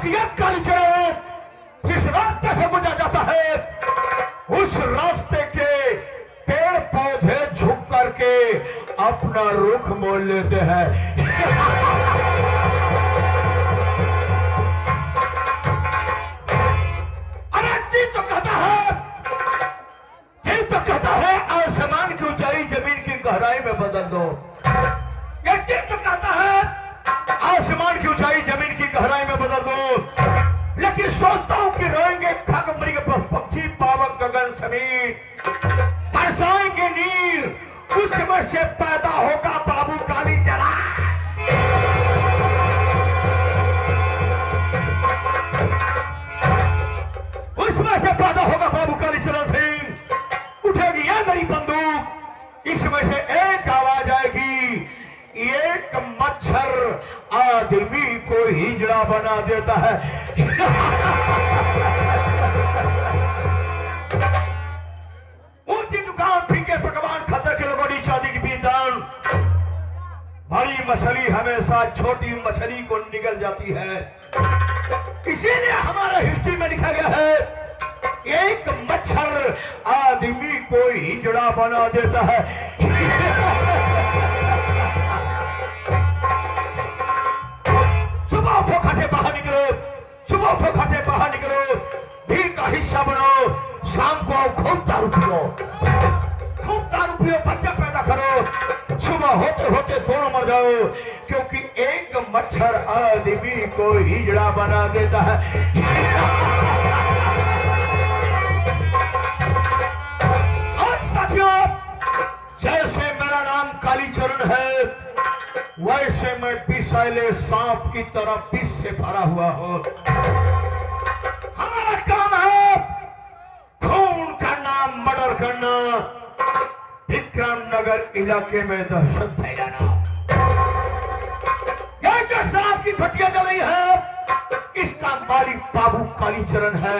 दिया कालीचरण, जिस रास्ते से गुजर जाता है उस रास्ते के पेड़ पौधे झुक करके अपना रुख मोड़ लेते हैं। अरे जी तो कहता है, जी तो कहता है आसमान की ऊंचाई जमीन की गहराई में बदल दो। ये जी तो कहता है आसमान की ऊंचाई जमीन की गहराई में बदल दो, लेकिन सोचता हूं कि रोएंगे खग मृग पक्षी पावक गगन समीर, बरसाएंगे नीर, उसमें से पैदा होगा बाबू कालीचरण। उसमें से पैदा होगा बाबू कालीचरण सिंह। उठेगी ये मेरी बंदूक, इसमें से एक आवाज आएगी, एक मच्छर आदमी को हिजड़ा बना देता है। ऊंची दुकान फीके पकवान खतर के लगोड़ी चांदी की पीतल, बड़ी मछली हमेशा छोटी मछली को निगल जाती है। इसीलिए हमारा हिस्ट्री में लिखा गया है, एक मच्छर आदमी को हिजड़ा बना देता है। सुबह उठो खाते बाहर निकलो, सुबह उठो खाते बाहर निकलो, भीड़ का हिस्सा बनो, शाम को आओ खूब दारू पियो, खूब दारू पियो, बच्चा पैदा करो, सुबह होते होते दोनों मर जाओ, क्योंकि एक मच्छर आदमी को हिजड़ा बना देता है। और साथियों, जैसे मेरा नाम कालीचरण है, वैसे मैं विषैले सांप की तरह विष से भरा हुआ हूं। हमारा काम है खून करना, मर्डर करना, विक्रम नगर इलाके में दहशत फैलाना। यह जो शराब की भट्टियां जल रही है, इसका मालिक बाबू कालीचरण है।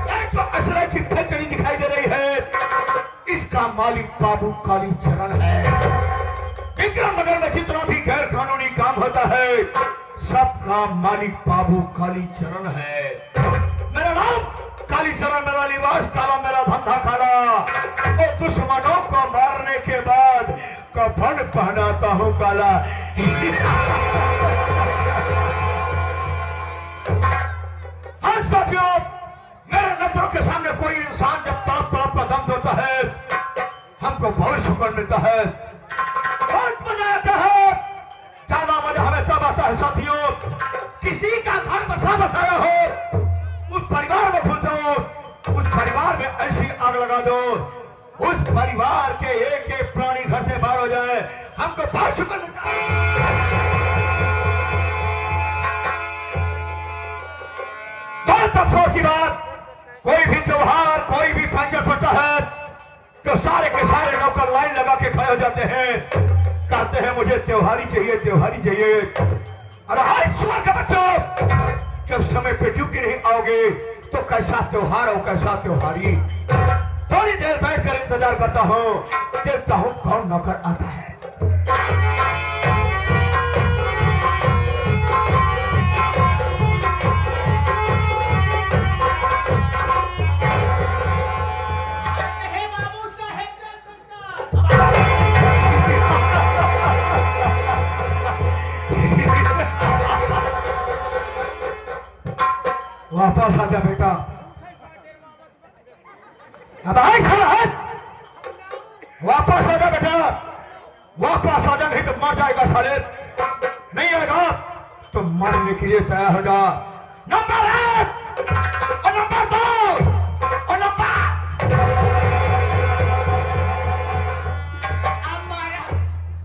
यह जो असला की फैक्ट्री दिखाई दे रही है, इसका मालिक बाबू कालीचरण है। विक्रम नगर में जितना भी गैर कानूनी काम होता है, सबका मालिक बाबू कालीचरण है। मेरा नाम कालीचरण, मेरा लिबास काला, मेरा धंधा काला, और दुश्मनों को मारने के बाद कफन पहनाता हूं काला। हाँ साथियों, मेरे नजरों के सामने कोई इंसान जब तड़प तड़प का दम देता है, हमको बहुत सुकून मिलता है, बहुत मजा आता है। ज्यादा मजा हमें तब आता है साथियों, किसी का घर बसा बसाया हो, उस परिवार में घुस जाओ, उस परिवार में ऐसी आग लगा दो, उस परिवार के एक एक प्राणी घर से बाहर हो जाए, हमको बहुत शुक्र मिलता है। बहुत अफसोस की बात, कोई भी त्योहार, कोई भी फंक्शन होता है तो सारे के सारे नौकर लाइन लगा के खड़े हो जाते हैं, कहते हैं मुझे त्योहारी चाहिए, त्योहारी चाहिए। अरे हाय सुबह के बच्चों, जब समय पे ड्यूटी नहीं आओगे तो कैसा त्योहार हो, कैसा त्योहारी। थोड़ी देर बैठकर इंतजार करता हूँ, देखता हूँ कौन नौकर आता है। वापस आ जा बेटा, अब आए खड़ा है, वापस आ जा बेटा, वापस आ जा, नहीं तो मर जाएगा साले। नहीं आएगा तो मरने के लिए तैयार हो जा। नंबर 1 और नंबर 2 और नंबर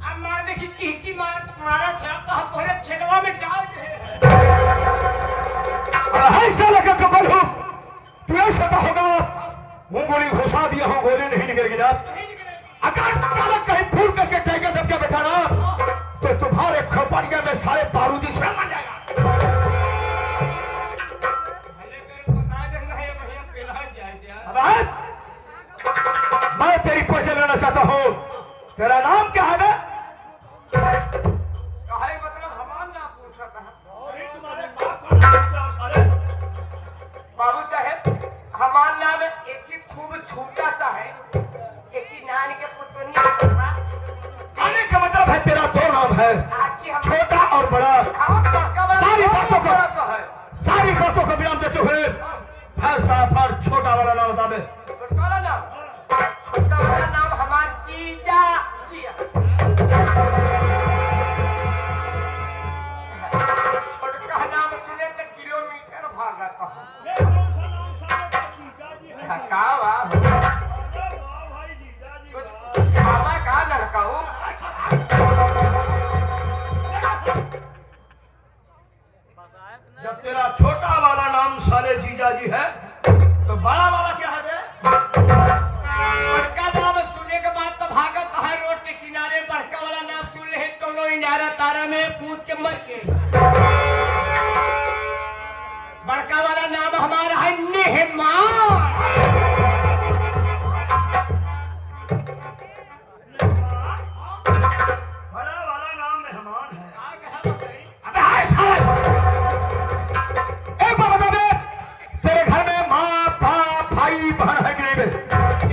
अब देखिए की मारा छेड़ा तो हम तोरे छेड़वा में डाल दे। ऐसा लगा तो बोलू तू ऐसा होगा, गोली घुसा दिया हूं, गोली नहीं निकलेगी ना। अगर चालक कहीं फूल करके टाइगर दब के बैठा ना, तो तुम्हारे खोपड़िया में सारे बारूदी छुड़ा मर जाएगा। मैं तेरी पैसे लेना चाहता हूं, तेरा नाम क्या है? मतलब हमारा नाम पूछ रहा था। छोटा और बड़ा, सारी बातों का विराम देते हुए फिर छोटा वाला नाम बता दे। छोटा वाला नाम हमारा जीजा छोटका नाम सुने तो किलोमीटर भागत कुछ खावा का लड़का हूँ। जब तेरा छोटा वाला नाम साले जीजा जी है तो बड़ा वाला क्या है बे? छोटका नाम सुनने के बाद तो भागत है रोड के किनारे, बड़का वाला नाम सुन ले दोनों इनारा तारा में कूद के मर गए। बड़का वाला नाम हमारा है मेहमान। बड़ा वाला नाम मेहमान है। अबे हाय साला, एक बात बता दे, तेरे घर में माँ बाप भाई बहन है कि नहीं बे? ये है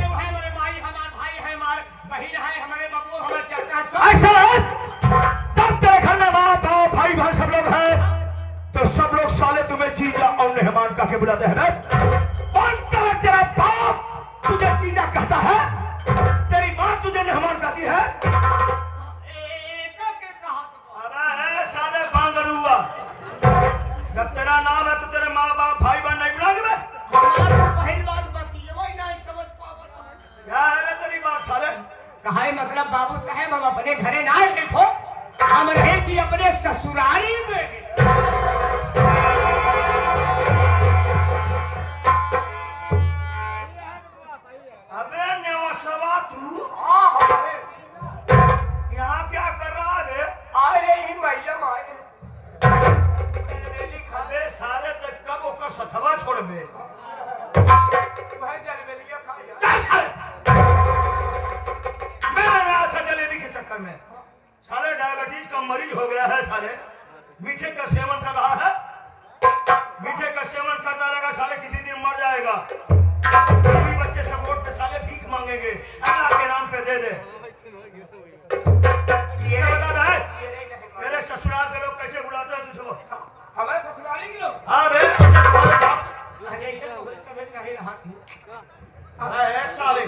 हमारे माई, हमारे भाई है, हमारे बहन है, हमारे बबू, हमारे चाचा सब। ऐसा है? तब तेरे घर में माँ बाप भाई बहन सब लोग हैं तो सब लोग साले तुम्हें जीजा और मेहमान कह के बुलाते हैं ना? कौन सा तेरा बाप तुझे जीजा कहता है, तेरी माँ तुझे मेहमान कहती है? अबे साले बांगरुआ, जब तेरा नाम है तो तेरे माँ बाप भाई बहन नहीं बुलाएंगे? पहली बात बतिए वही नहीं समझ पावत। क्या है रे तेरी बात साले? कहा मतलब बाबू साहेब हम अपने घरे ना रहे थो, हम रहे थी अपने ससुराली में। अबे नेवसवा तू यहाँ क्या कर रहा है? अरे ही मैया मारे अबे साले तक कब ओकर सथवा छोड़ में? मैं अच्छा जलेबी के चक्कर में साले डायबिटीज का मरीज हो गया है। साले मीठे का सेवन कर रहा है, मीठे का सेवन करता रहेगा साले किसी दिन मर जाएगा। बच्चे सब वोट पे साले भीख मांगेंगे, अल्लाह के नाम पे दे दे। मेरे ससुराल से लोग कैसे बुलाते हैं तुझको? हमारे ससुराली के लोग हाँ बे, जैसे सब कहीं रहा थी। अरे साले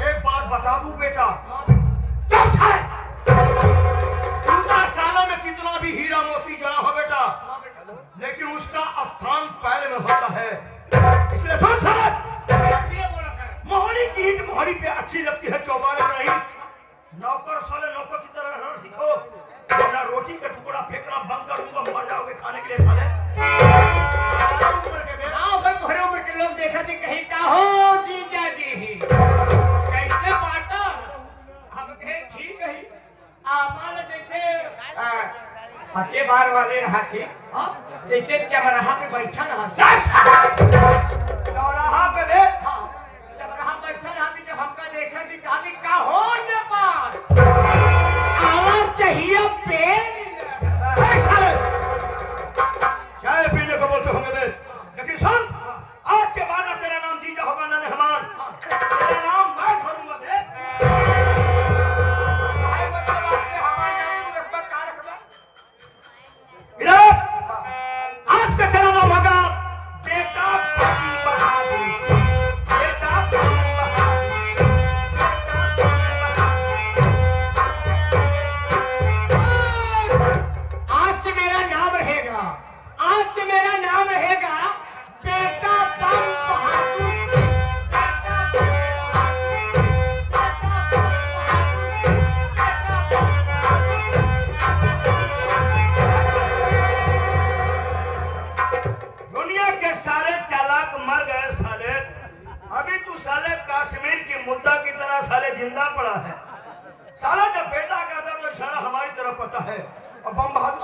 एक बात बता दूं बेटा, चुप साले, चूता सालों में कितना भी हीरा मोती जड़ा हो बेटा, लेकिन उसका स्थान पैर में होता है। इसलिए सुन साले, मोहरी की ईंट मोहरी पे अच्छी लगती है, चौबारे में नहीं। नौकर साले नौकर की तरह रहना सीखो, वरना रोटी का टुकड़ा फेंकना बंद कर दूंगा, मर जाओगे खाने के लिए साले। घरे उम्र के लोग देखा थे कहीं का हो जीजा जी कैसे बाटा हम कहे ठीक है। मान जैसे हके बार वाले रहा थे, जैसे चमराहा पे बैठा रहा था। चौराहा पे दे, हाँ चमराहा बैठा रहा थी, जब हमका देखा थी कहा थी का हो नेपाल आवाज चाहिए पेन। चाय पीने को बोलते होंगे बे, लेकिन सुन, आज के बाद ना तेरा नाम जीजा होगा ना मेहमान, तेरा नाम मैं धरूंगा बे। इधर आज से तेरा नाम होगा बेटा पाटी बहादुर, बेटा पाटी बहादुर, बेटा पाटी बहादुर। आज से मेरा नाम रहेगा, आज से मेरा नाम रहेगा बेटा बम बहादुर। दुनिया के सारे चालाक मर गए साले, अभी तू साले कश्मीर की मुद्दा की तरह साले जिंदा पड़ा है। साला जब बेटा कहता तो इशारा हमारी तरफ पता है। और बम बहादुर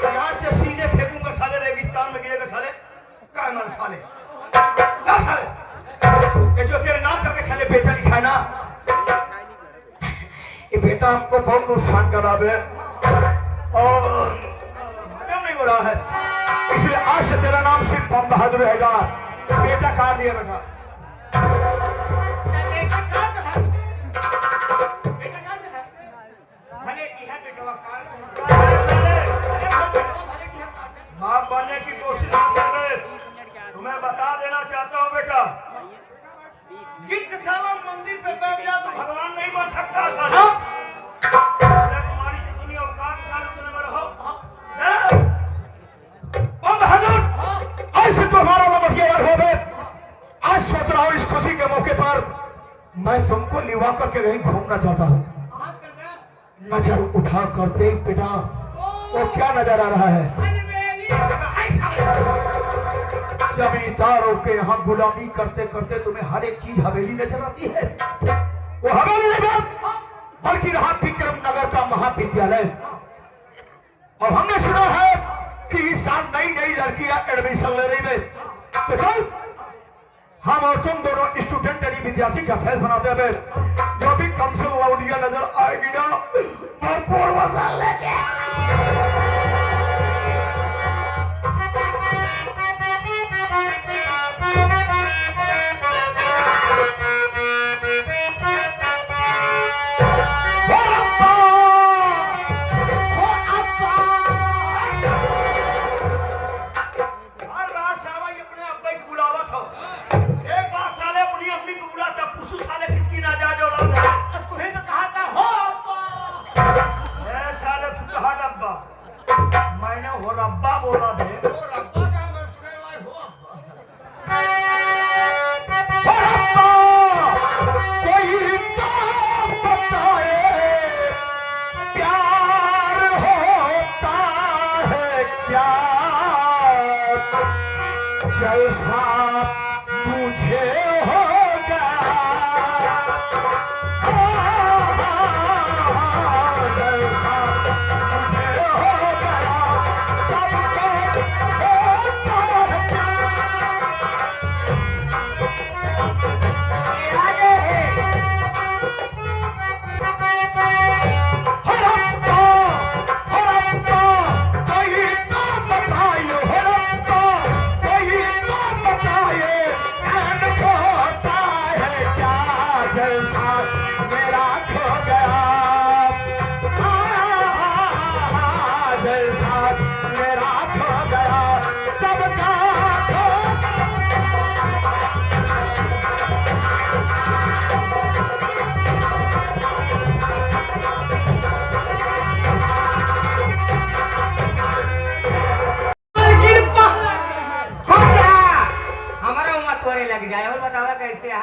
यहाँ से सीधे फेंकूंगा साले, रेगिस्तान में गिरेगा साले। क्या मर साले, क्या साले ये जो तेरे नाम करके साले बेटा लिखा है ना, ये बेटा आपको बहुत नुकसान करा है और हजम नहीं हो रहा है, इसलिए आज से तेरा नाम सिर्फ बम बहादुर रहेगा। बेटा काट दिया बेटा। बेटा कहाँ था? बाप बनने की कोशिश न करने। तुम्हें बता देना चाहता हूँ बेटा, गिद्ध साला मंदिर पे बैठ गया तो भगवान नहीं बन सकता साला। तुम्हारी जितनी औकात साले तुमने में रहो। ऐसे तो हमारा ममतिया यार हो गए। आज सोच रहा हूँ इस खुशी के मौके पर मैं तुमको लिवा करके कहीं घूमना चाहता हूँ। नजर उठा कर देख बेटा, वो क्या नजर आ रहा है? जमींदारों के यहाँ गुलामी करते करते तुम्हें हर एक चीज हवेली नजर आती है। वो हवेली नहीं बल्कि रहा विक्रम नगर का महाविद्यालय। और हमने सुना है कि इस साल नई नई लड़कियां एडमिशन ले रही है। तो चल हम और तुम दोनों स्टूडेंट यानी विद्यार्थी का फेल बनाते हुए जो भी कम से लौटिया नजर आएगी ना भरपूर मजा लेके। जैसा तुझे हो गया जैसा तुझे हो गया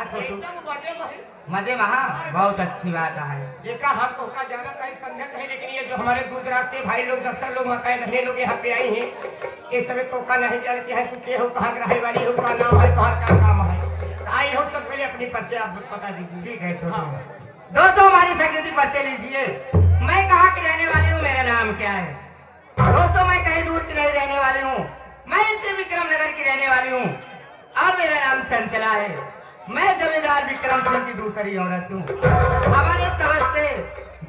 सबको मजे महा बहुत अच्छी बात है। ये का हम तो का जाना कहीं समझत है, लेकिन ये जो हमारे दूरदराज से भाई लोग 10 लोग मकान रहने लोग यहाँ पे आई हैं, इस समय तो का नहीं जानती है तू के हो, कहाँ रहे वाली हो, का नाम है, कहाँ का काम है। आई हो सब पहले अपनी परिचय आप बता दीजिए। ठीक है छोटू। दोस्तों हमारी संगीति परिचय लीजिए। मैं कहाँ की रहने वाली हूँ, मेरा नाम क्या है? दोस्तों मैं कहीं दूर की नहीं रहने वाली हूँ, मैं इसी विक्रम नगर की रहने वाली हूँ और मेरा नाम चंचला है। मैं जमींदार विक्रम सिंह की दूसरी औरत हूँ। हमारे समझ से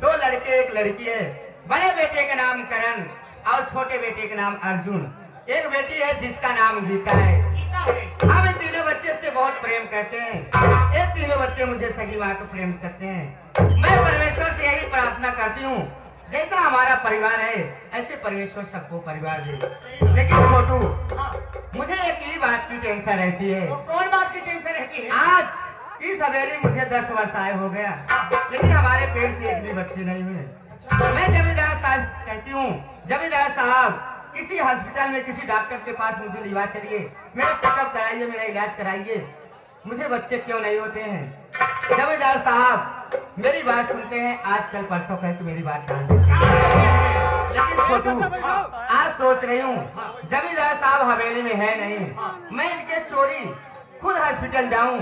2 लड़के 1 लड़की है। बड़े बेटे का नाम करण और छोटे बेटे का नाम अर्जुन। एक बेटी है जिसका नाम गीता है। हम इन तीनों बच्चे से बहुत प्रेम करते हैं। ये तीनों बच्चे मुझे सगी माँ को प्रेम करते हैं। मैं परमेश्वर से यही प्रार्थना करती हूँ जैसा हमारा परिवार है ऐसे परमेश्वर सबको परिवार दे। लेकिन छोटू मुझे एक ही बात की टेंशन रहती है। तो कौन बात की टेंशन रहती है? आज इस हवेली मुझे 10 वर्ष आए हो गया, लेकिन हमारे पेट से एक भी बच्चे नहीं हुए। मैं जमींदार साहब कहती हूँ, जमींदार साहब किसी हॉस्पिटल में किसी डॉक्टर के पास मुझे लिवा चलिए, मेरा चेकअप कराइए, मेरा इलाज कराइए, मुझे बच्चे क्यों नहीं होते हैं? जमींदार साहब मेरी बात सुनते हैं, आजकल परसों कह के मेरी बात टाल देते हैं। लेकिन छोटू आज सोच रही हूँ जमींदार साहब हवेली में है नहीं, मैं इनके चोरी खुद हॉस्पिटल जाऊं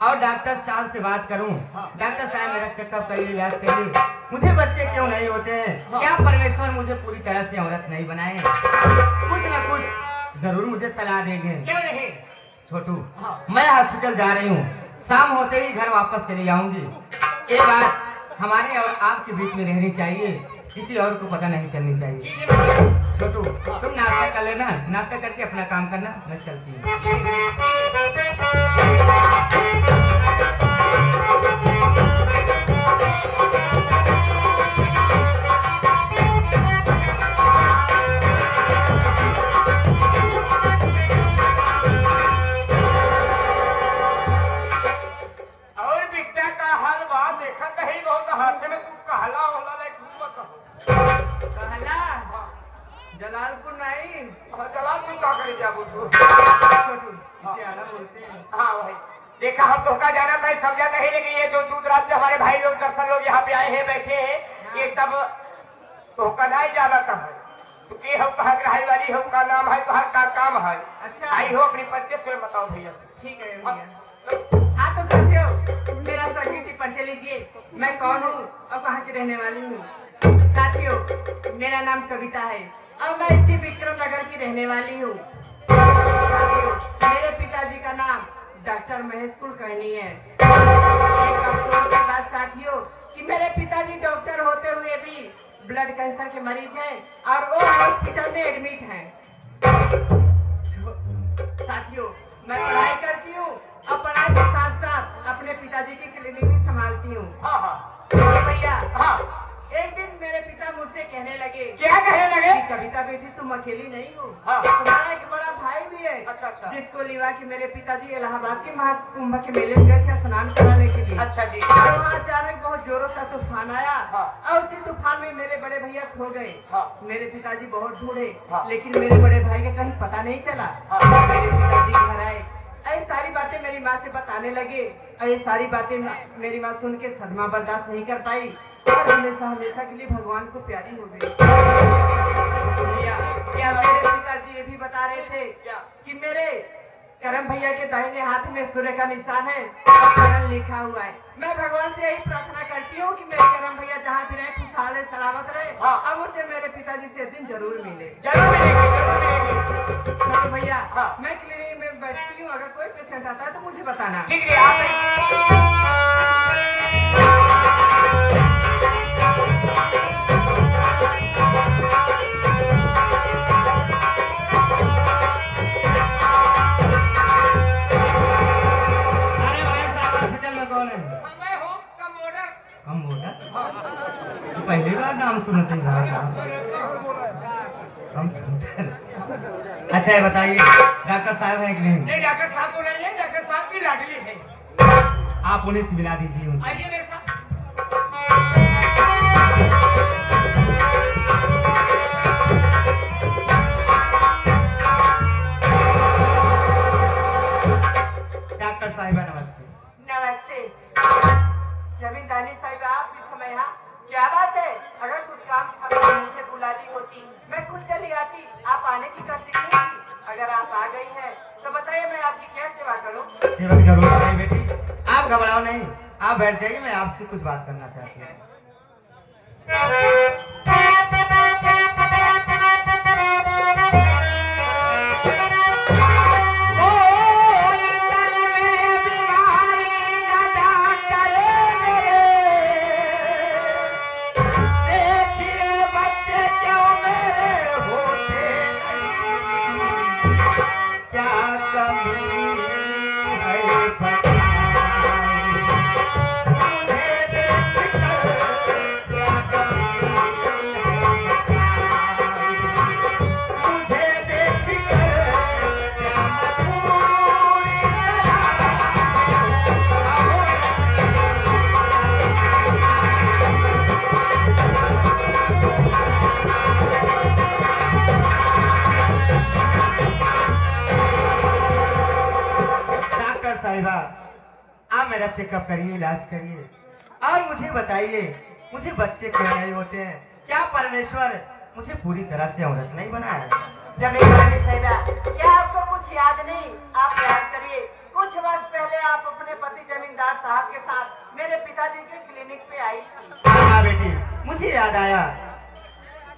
और डॉक्टर साहब से बात करूं। डॉक्टर साहब मेरा चेकअप करिए, इलाज करिए, मुझे बच्चे क्यों नहीं होते हैं? क्या परमेश्वर मुझे पूरी तरह से औरत नहीं बनाए? कुछ न कुछ जरूर मुझे सलाह देंगे। क्यों नहीं? छोटू मैं हॉस्पिटल जा रही हूँ, शाम होते ही घर वापस चली जाऊंगी। ये बात हमारे और आपके बीच में रहनी चाहिए, किसी और को पता नहीं चलनी चाहिए। छोटू तुम नाश्ता कर लेना, नाश्ता करके अपना काम करना, मैं चलती हूँ। देखा हम तो का जाना था समझा नहीं, लेकिन ये जो दूर दराज से हमारे भाई लोग दर्शन लोग यहाँ पे आए हैं बैठे हैं, ये सब तो का नहीं जाना था है। तो के हो कहाँ ग्राही वाली हो का नाम है, तुम्हारा का काम है? अच्छा आई हो अपनी परिचय से बताओ भैया। ठीक है भैया। हाँ तो साथियों, मेरा संगीत परिचय लीजिए, मैं कौन हूँ और कहाँ की रहने वाली हूँ। साथियों, मेरा नाम कविता है और मैं इसी विक्रम नगर की रहने वाली हूँ। साथियों, मेरे पिताजी का नाम डॉक्टर महेश कुलकर्णी है। एक अफसोस की बात साथियों कि मेरे पिताजी डॉक्टर होते हुए भी ब्लड कैंसर के मरीज हैं और वो हॉस्पिटल में एडमिट हैं। साथियों, मैं पढ़ाई करती हूँ और पढ़ाई के साथ साथ अपने पिताजी की क्लिनिक भी संभालती हूँ। हाँ हाँ भैया, हाँ, एक दिन मेरे पिता मुझसे कहने लगे, क्या कहने लगे? कि कविता बेटी तुम अकेली नहीं हो, हाँ। तुम्हारा एक बड़ा भाई भी है। अच्छा अच्छा जिसको लिवा कि मेरे पिताजी इलाहाबाद के महाकुंभ के मेले में गए थे स्नान कराने के लिए। अच्छा जी। और वहाँ अचानक बहुत जोरों से तूफान आया। हाँ। और उसी तूफान में मेरे बड़े भैया खो गए। हाँ। मेरे पिताजी बहुत ढूंढे, हाँ। लेकिन मेरे बड़े भाई का कहीं पता नहीं चला। हाँ। मेरे पिताजी घर आए, ऐसी सारी बातें मेरी माँ से बताने लगे और ये सारी बातें मेरी माँ सुन के सदमा बर्दाश्त नहीं कर पाई और हमेशा हमेशा के लिए भगवान को प्यारी हो गई। भैया, क्या मेरे पिताजी ये भी बता रहे थे कि मेरे करम भैया के दाहिने हाथ में सूर्य का निशान है और करण लिखा हुआ है। मैं भगवान से यही प्रार्थना करती हूँ कि मेरे करम भैया जहाँ भी रहे खुशहाल रहे, सलामत रहे। हाँ। अब मुझे मेरे पिताजी से दिन जरूर मिले। जरूर मिलेंगे, जरूर मिलेंगे। छोटे भैया, हाँ। मैं क्लिनिक में बैठती हूँ, अगर कोई पेशेंट आता है तो मुझे बताना। ठीक है आप अरे भाई साहब, हॉस्पिटल में कौन है? मैं हूँ कमोडर। हम बोला पहली बार नाम सुनते हैं भाई साहब। अच्छा ये बताइए, डॉक्टर साहब है कि नहीं? नहीं डॉक्टर साहब तो नहीं है, डॉक्टर साहब की लाडली है। आप उन्हें से मिला दीजिए उनसे। आइए मेरे साथ। डॉक्टर साहिबा नमस्ते। नमस्ते। जमींदारी साहिबा, आप इस समय यहाँ क्या बात है? अगर कुछ काम था तो मुझे बुला ली होती, मैं खुद चली आती। आप आने की कोशिश नहीं की। अगर आप आ गई हैं तो बताइए मैं आपकी क्या सेवा करूं? सेवा की जरूरत नहीं बेटी, आप घबराओ नहीं, आप बैठ जाइए, मैं आपसे कुछ बात करना चाहती हूँ। साहिबा, आप मेरा चेकअप करिए, इलाज करिए और मुझे बताइए, मुझे बच्चे क्यों नहीं होते हैं? क्या परमेश्वर मुझे पूरी तरह से औरत नहीं बनाया? जमींदारी साहिबा, क्या आपको कुछ याद नहीं? आप याद करिए, कुछ वर्ष पहले आप अपने पति जमींदार साहब के साथ मेरे पिताजी के क्लिनिक पे आई थी। हाँ बेटी, मुझे याद आया,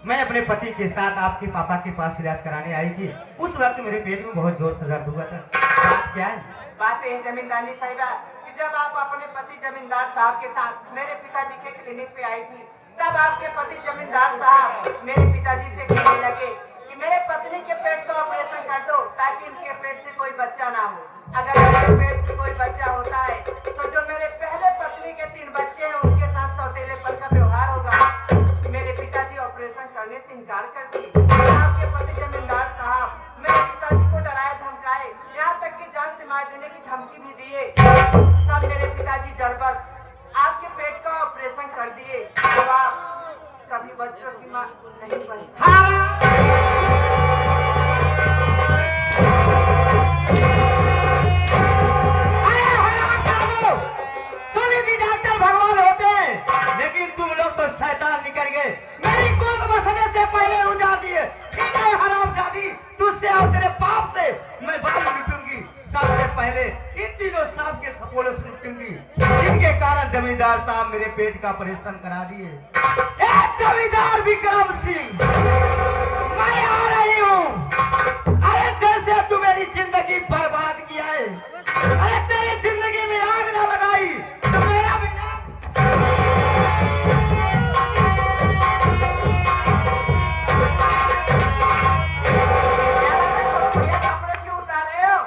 मैं अपने पति के साथ आपके पापा के पास इलाज कराने आई थी। उस वक्त मेरे पेट में बहुत जोर से दर्द हुआ था। बात क्या है? बात है जमींदारी साहिबा कि जब आप अपने पति जमींदार साहब के साथ मेरे पिताजी के क्लिनिक पे आई थी, तब आपके पति जमींदार साहब मेरे पिताजी से कहने लगे कि मेरे पत्नी के पेट का ऑपरेशन कर दो ताकि इनके पेट से कोई बच्चा ना हो। अगर मेरे पेट से कोई बच्चा होता है तो जो मेरे पहले पत्नी के 3 बच्चे हैं उनके साथ सौतेलेपन का व्यवहार होगा। मेरे पिताजी ऑपरेशन करने से इनकार कर दिए। आपके पति जमींदार साहब मेरे पिताजी को डराए धमकाए, यहाँ तक कि जान से मार देने की धमकी भी दिए। तब मेरे पिताजी डरबस आपके पेट का ऑपरेशन कर दिए। अब आप कभी बच्चों की मां नहीं बन सकती। सोनी जी डॉक्टर भगवान होते हैं, लेकिन तुम लोग तो शैतान निकल गए। मेरी गोद बसने से पहले उजाड़ दिए। ठीक है हरामजादी, तुझसे और तेरे बाप से मैं बाल लूटूंगी। सबसे पहले इन तीनों सांप के सपोले से लूटूंगी, जिनके कारण जमींदार साहब मेरे पेट का ऑपरेशन करा दिए। जमींदार विक्रम सिंह, मैं आ रही हूँ। अरे जैसे तू मेरी जिंदगी बर्बाद किया है, अरे तेरी जिंदगी में आग ना लगाई तो मेरा भी ना। कपड़े क्यों उतार रहे हो?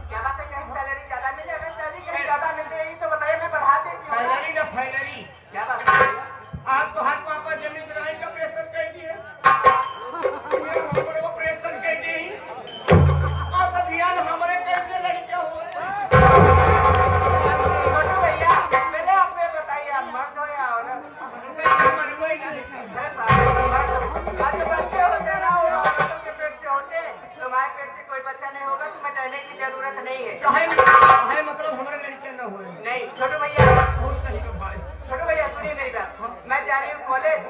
क्या बात है, कहीं सैलरी ज्यादा मिले? हमें सैलरी कहीं ज्यादा मिल रही है तो बताइए, मैं बढ़ा देती हूँ। सैलरी ना फैलरी। क्या बात है? आज तो हाथ पापा जमीन ग्राइंड का ऑपरेशन कर दिए, ऑपरेशन कर दी। अब अभियान हमारे कैसे लड़के हुए? छोटू भैया, पहले आप ये बताइए, आप मर्द हो या औरत? आज बच्चे होते ना, वो औरतों के पेट से होते, तुम्हारे पेट से कोई बच्चा नहीं होगा, तुम्हें डरने की जरूरत नहीं है। काहे मतलब हमारे लड़के न हुए? नहीं छोटू भैया, बहुत सही है भाई। छोटू भैया सुनिए मेरी बात, मैं जा रही हूँ कॉलेज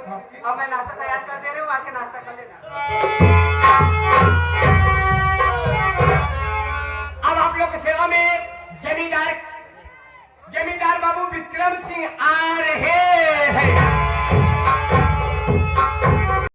और मैं नाश्ता तैयार कर दे रही हूँ, आके नाश्ता कर लेना। अब आप लोग की सेवा में जमींदार बाबू विक्रम सिंह आ रहे